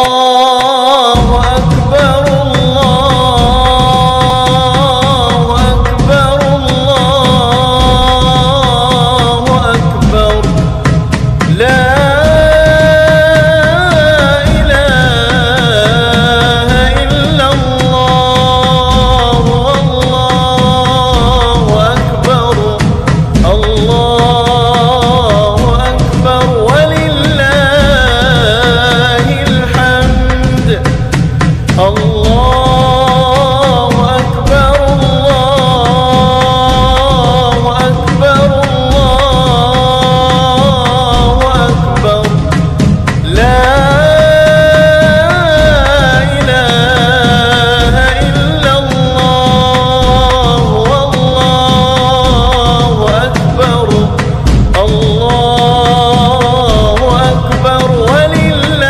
الله أكبر الله أكبر الله أكبر لا إله إلا الله والله أكبر الله أكبر ولله الحمد الله أكبر الله أكبر الله أكبر لا إله إلا الله والله أكبر الله أكبر ولله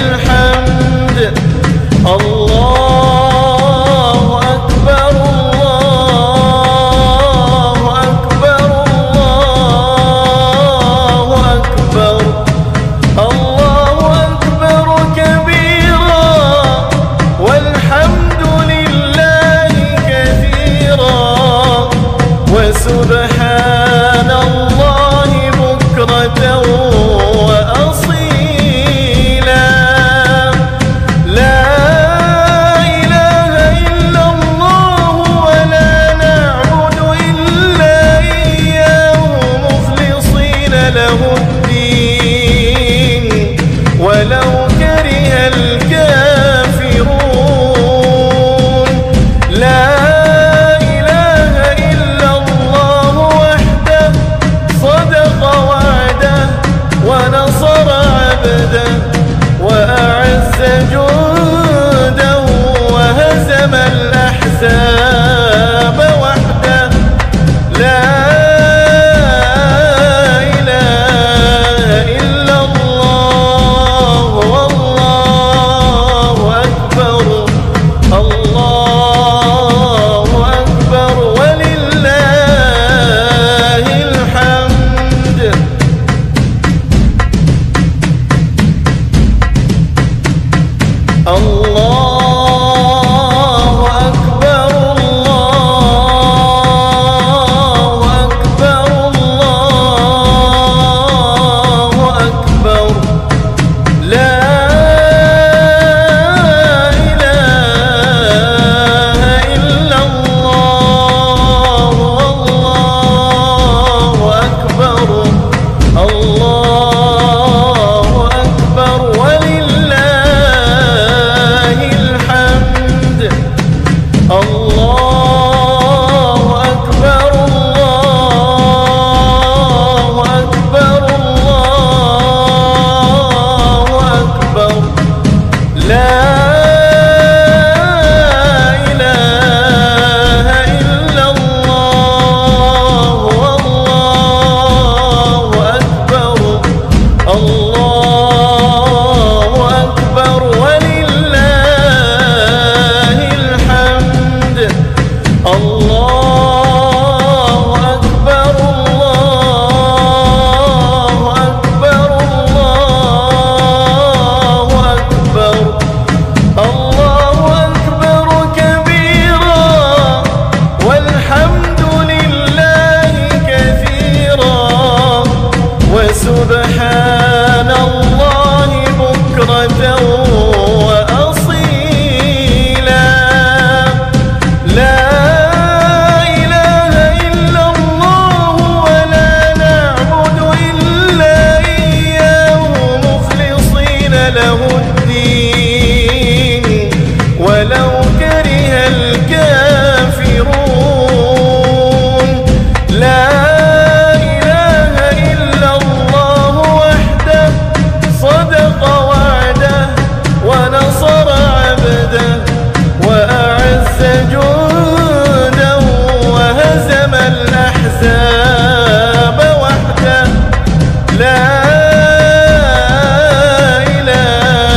الحمد الله أكبر الله أكبر الله أكبر الله أكبر كبيرا والحمد لله كثيرا وسبحان الله بكرة وأصيلا لا إله إلا الله ولا نعبد إلا إياه مخلصين له الدين ولو كره الكافرون لا إله إلا الله وحده صدق وعده ونصر عبده وأعز جنده وهزم الأحزاب وحده لا إله إلا الله والله أكبر الله أكبر ولله الحمد الله أكبر الله أكبر الله أكبر لا إله إلا الله والله أكبر الله أكبر ولله الحمد الله أكبر الله أكبر الله أكبر لا إله إلا الله والله أكبر الله أكبر ولله الحمد الله أكبر الله أكبر الله أكبر الله أكبر كبيرا والحمد لله كثيرا وسبحان الله بكرة وأصيلا لا إله إلا الله ولا نعبد إلا إياه مخلصين له الدين ولو كره الكافرون لا إله إلا الله وحده صدق وعده ونصر عبده وأعز جنده وهزم الأحزاب وحده لا إله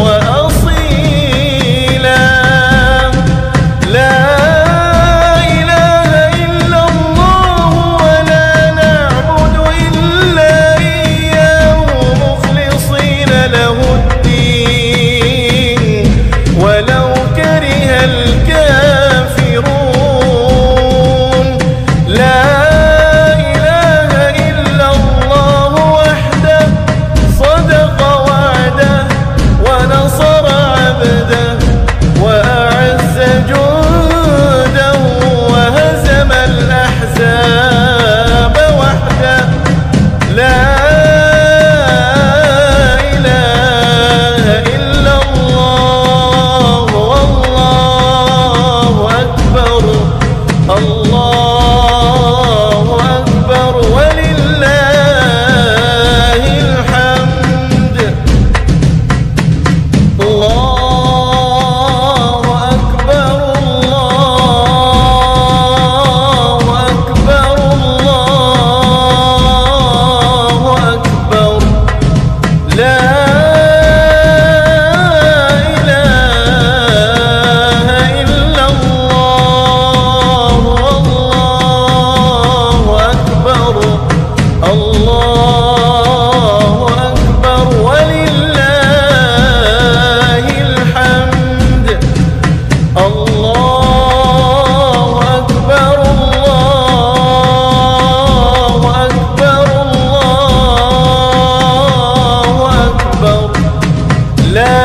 وأصيلا. لا إله إلا الله ولا نعبد إلا إياه مخلصين له الدين ولو كره الكافرون. لا إله إلا الله وحده صدق وعده ونصر عبده وأعز جنده وهزم الأحزاب وحده. لا إله إلا الله والله أكبر. الله أكبر ولله الحمد. الله أكبر الله أكبر الله أكبر. لا إله إلا الله والله أكبر. الله أكبر ولله الحمد. الله أكبر الله أكبر الله أكبر. لا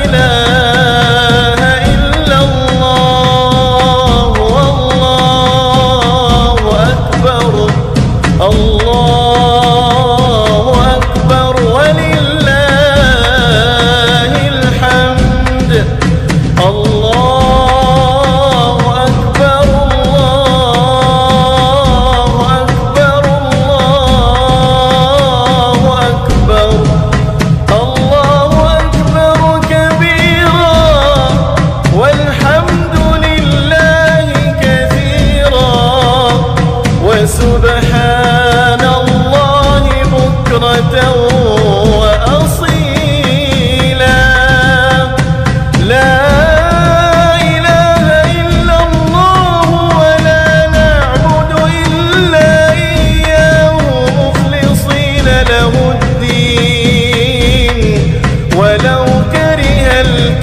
إله إلا الله والله أكبر. الله أكبر ولله الحمد. الله أكبر الله أكبر الله أكبر. الله أكبر كبيرا والحمد لله كثيرا وسبحان الله بكرة وأصيلا. لا إله إلا الله ولا نعبد إلا إياه مخلصين له الدين ولو كره الكافرون.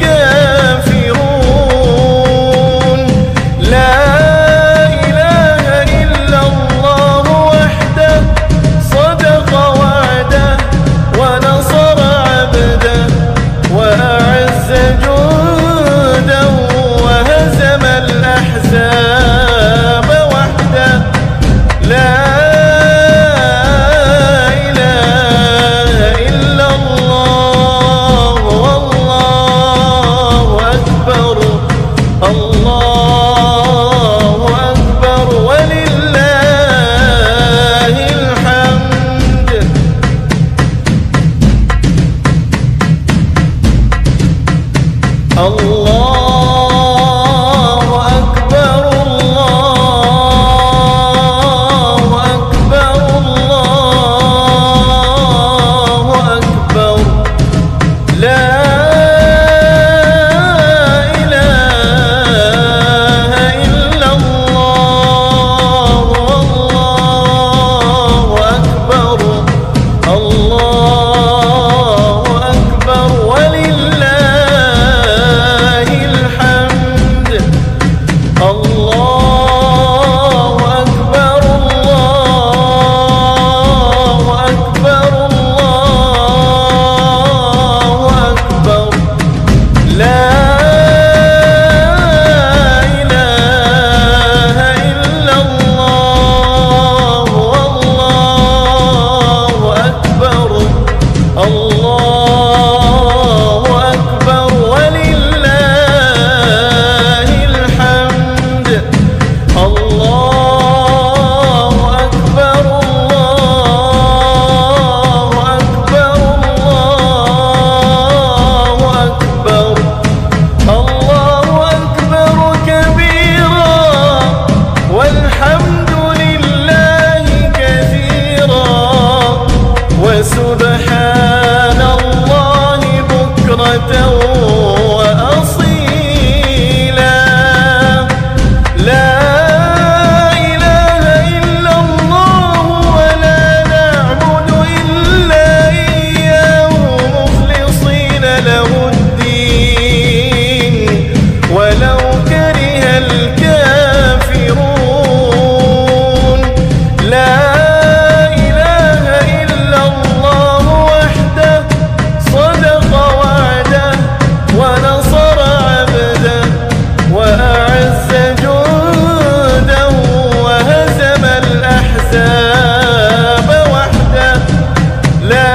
لا إله إلا الله وحده صدق وعده ونصر عبده وأعز جنده وهزم الأحزاب وحده. لا إله إلا الله والله أكبر. الله أكبر ولله الحمد. الله أكبر الله أكبر الله أكبر. لا إله إلا الله والله أكبر. الله أكبر ولله وسبحان الله بكرة وأصيلا. لا إله إلا الله ولا نعبد إلا إياه مخلصين له الدين ولو كره الكافرون. لا إله إلا الله وحده صدق وعده ونصر عبده وأعز جنده وهزم الأحزاب وحده. لا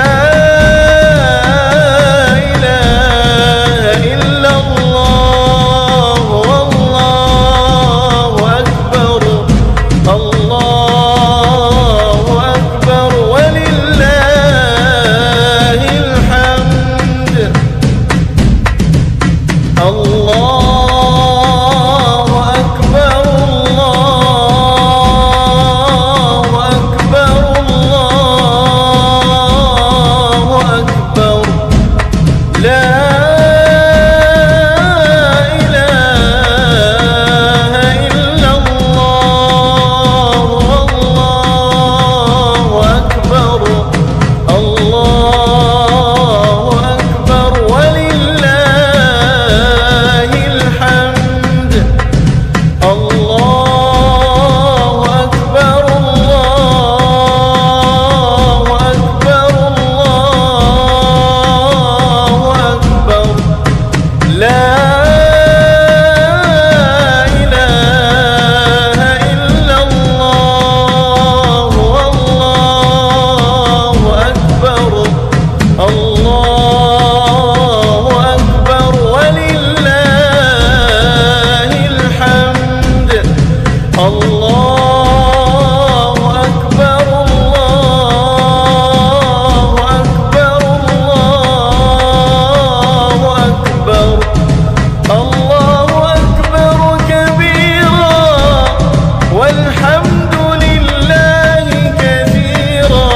إله إلا الله والله أكبر. الله أكبر ولله الحمد. الله أكبر الله أكبر الله أكبر. لا إله إلا الله والله أكبر. الله أكبر ولله الحمد. الله أكبر الله أكبر الله أكبر. لا إله إلا الله والله أكبر. الله أكبر ولله الحمد. الله أكبر الله أكبر الله أكبر. الله أكبر كبيرا والحمد لله كثيرا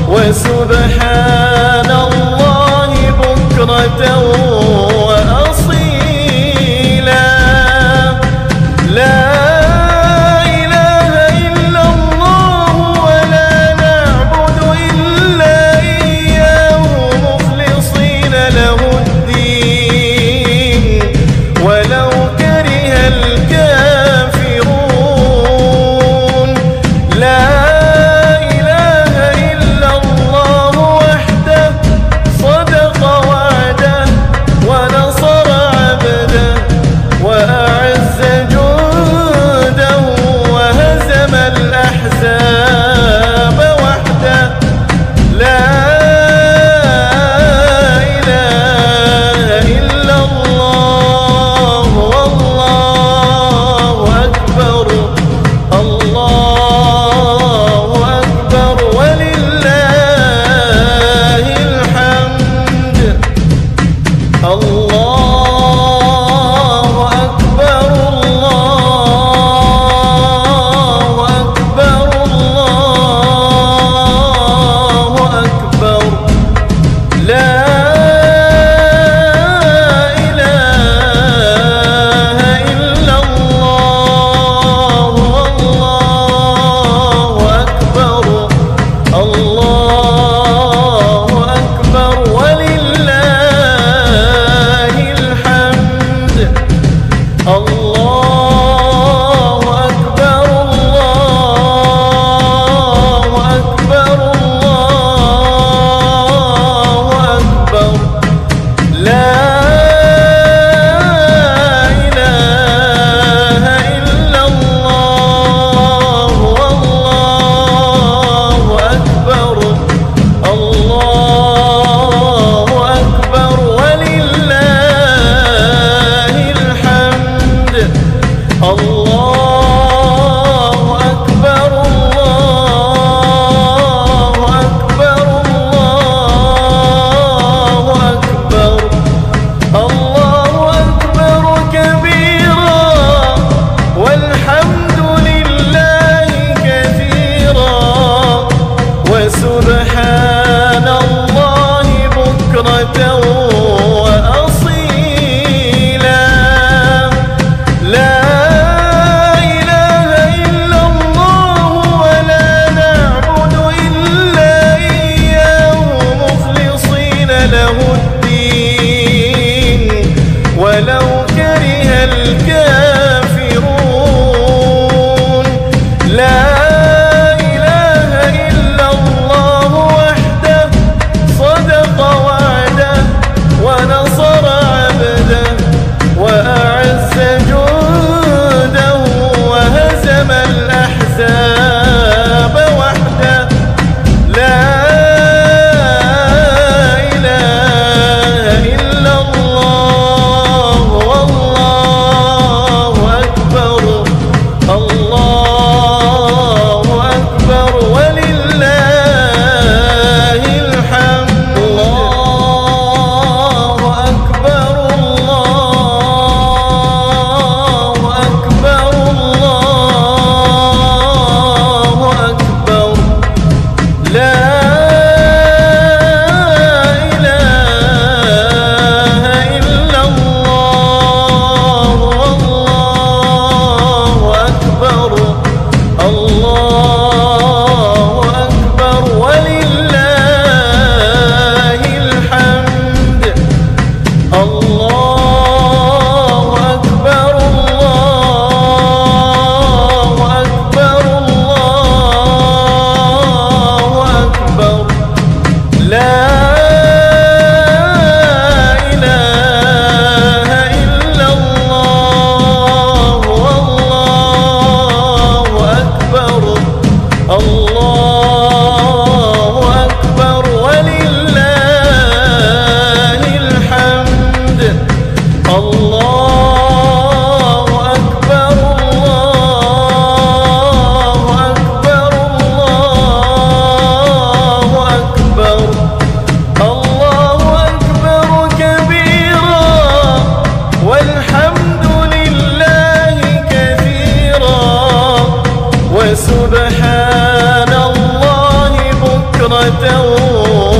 وسبحان الله بكرة وأصيلا. لا إله إلا الله ولا نعبد إلا إياه مخلصين له الدين ولو كره الكافرون. لا إله إلا الله وحده صدق وعده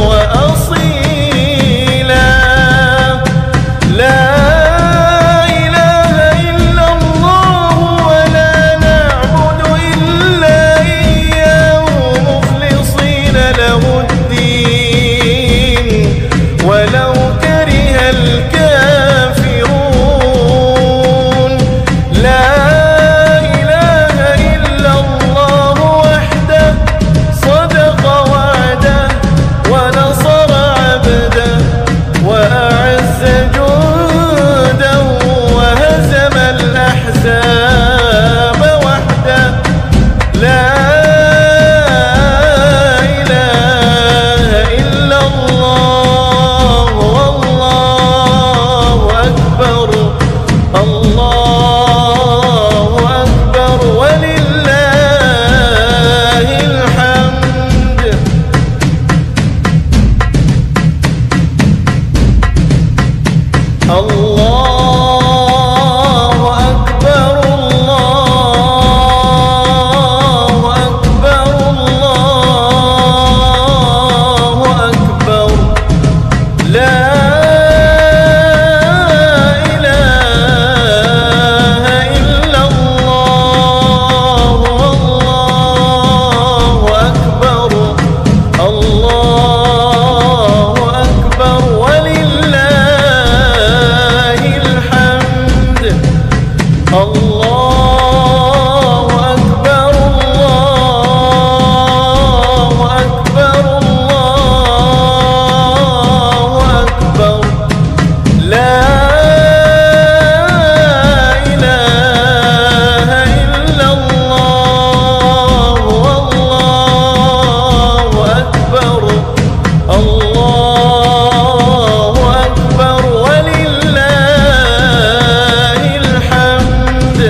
وأصيلا. لا إله إلا الله ولا نعبد إلا إياه مخلصين له الدين ولو كره الكافرون. لا إله إلا الله وحده صدق وعده ونصر عبده وأعز جنده وهزم الأحزاب وحده. لا إله إلا الله والله أكبر. الله أكبر ولله الحمد. الله أكبر الله أكبر الله أكبر. لا إله إلا الله والله أكبر. الله أكبر ولله الحمد. الله أكبر الله أكبر الله أكبر. لا إله إلا الله والله أكبر. الله أكبر ولله الحمد.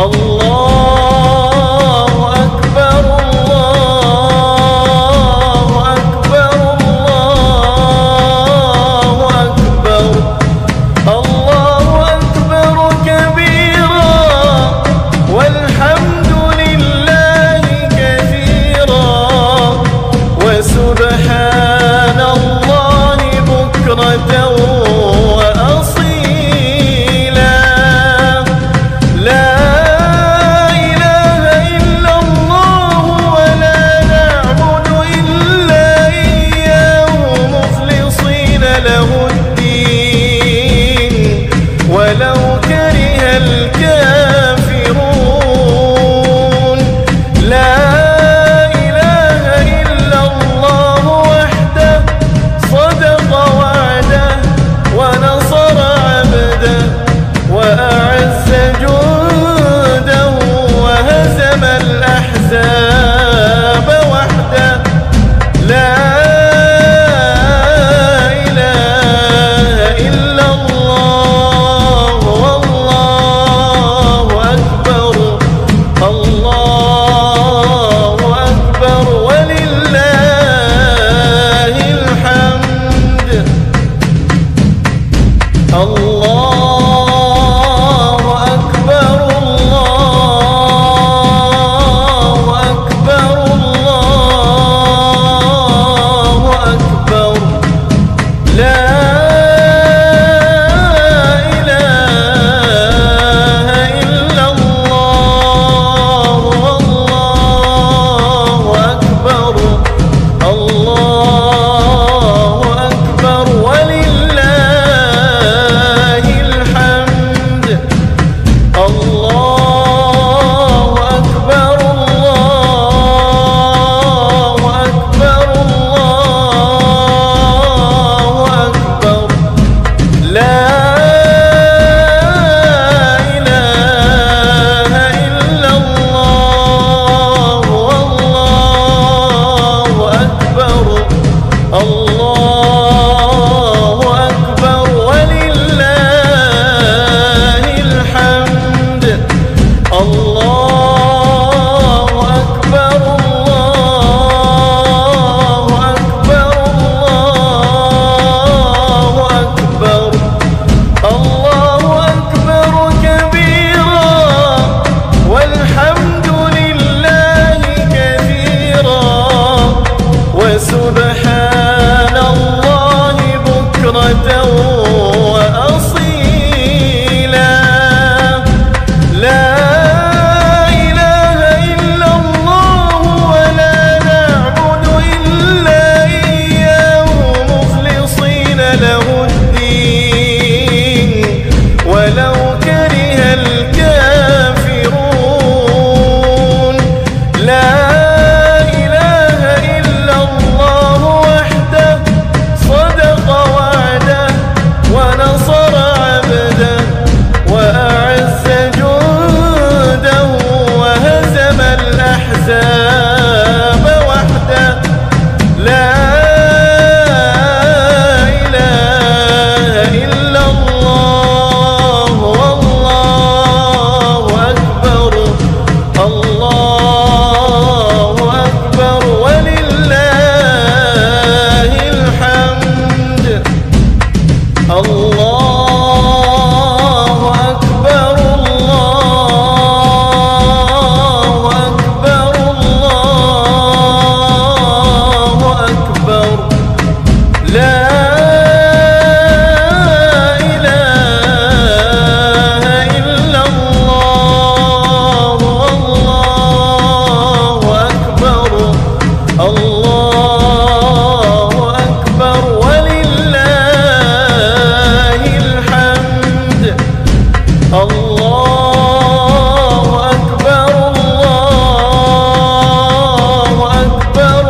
الله أكبر الله أكبر الله أكبر. الله أكبر كبيرا والحمد لله كثيرا وسبحان الله بكرة وأصيلا. لا إله إلا الله ولا نعبد إلا إياه مخلصين له الدين ولو كره الكافرون. لا إله إلا الله وحده صدق وعده ونصر عبده وأعز جنده وهزم الأحزاب وحده. لا إله إلا الله والله أكبر. الله أكبر ولله الحمد. الله أكبر الله أكبر الله أكبر. لا إله إلا الله والله أكبر. الله أكبر ولله الحمد. الله أكبر الله أكبر الله أكبر. لا إله إلا الله والله أكبر. الله أكبر ولله الحمد. الله أكبر الله أكبر الله أكبر. الله أكبر كبيرا والحمد لله كثيرا وسبحان وسبحان الله بكرة وأصيلا. لا إله إلا الله ولا نعبد إلا إياه مخلصين له الدين ولو كره الكافرون. لا إله إلا الله وحده صدق وعده ونصر عبده وأعز جنده وهزم الأحزاب وحده. لا إله إلا الله والله أكبر. الله أكبر ولله الحمد. الله أكبر الله أكبر الله أكبر. لا إله إلا الله والله أكبر. الله أكبر ولله الحمد. الله أكبر الله أكبر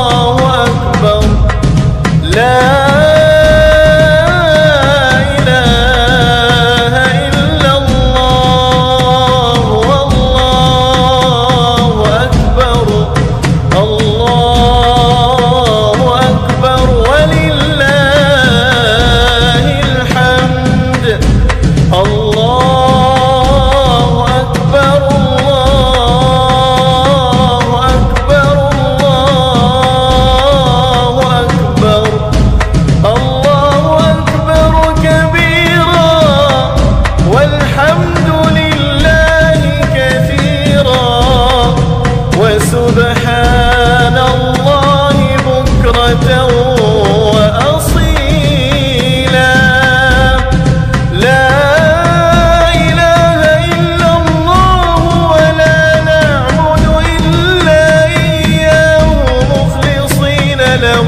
الله أكبر. لا إله إلا الله والله أكبر. الله أكبر ولله الحمد. الله أكبر الله أكبر الله أكبر. الله أكبر كبيرا والحمد لله كثيرا وسبحان الله بكرة وأصيلا. لا إله إلا الله ولا نعبد إلا إياه مخلصين له